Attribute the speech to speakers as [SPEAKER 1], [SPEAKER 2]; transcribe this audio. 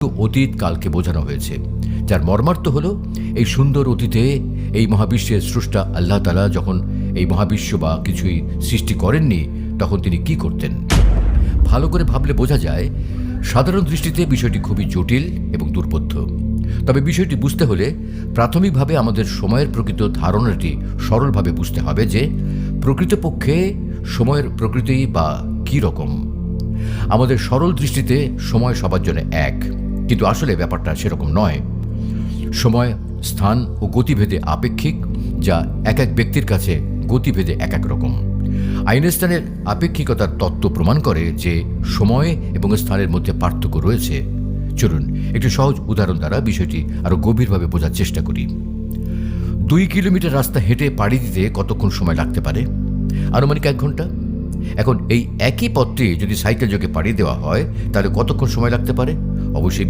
[SPEAKER 1] অতীত কালকে বোঝানো হয়েছে, যার মর্মার্থ হল এই সুন্দর অতীতে এই মহাবিশ্বের স্রষ্টা আল্লাহ তাআলা যখন এই মহাবিশ্ব বা কিছুই সৃষ্টি করেননি, তখন তিনি কি করতেন। ভালো করে ভাবলে বোঝা যায়, সাধারণ দৃষ্টিতে বিষয়টি খুবই জটিল এবং দুর্বোধ্য। তবে বিষয়টি বুঝতে হলে প্রাথমিকভাবে আমাদের সময়ের প্রকৃত ধারণাটি সরলভাবে বুঝতে হবে যে প্রকৃতপক্ষে সময়ের প্রকৃতি বা কী রকম। আমাদের সরল দৃষ্টিতে সময় সবার জন্য এক, কিন্তু আসলে ব্যাপারটা সেরকম নয়। সময় স্থান ও গতিভেদে আপেক্ষিক, যা এক এক ব্যক্তির কাছে গতিভেদে এক এক রকম। আইনস্টাইনের আপেক্ষিকতার তত্ত্ব প্রমাণ করে যে সময় এবং স্থানের মধ্যে পার্থক্য রয়েছে। চলুন একটি সহজ উদাহরণ দ্বারা বিষয়টি আরও গভীরভাবে বোঝার চেষ্টা করি। 2 কিলোমিটার রাস্তা হেঁটে পাড়ি দিতে কতক্ষণ সময় লাগতে পারে? আনুমানিক 1 ঘন্টা। এখন এই একই পথটি যদি সাইকেল যোগে পাড়ি দেওয়া হয়, তাহলে কতক্ষণ সময় লাগতে পারে? অবশ্যই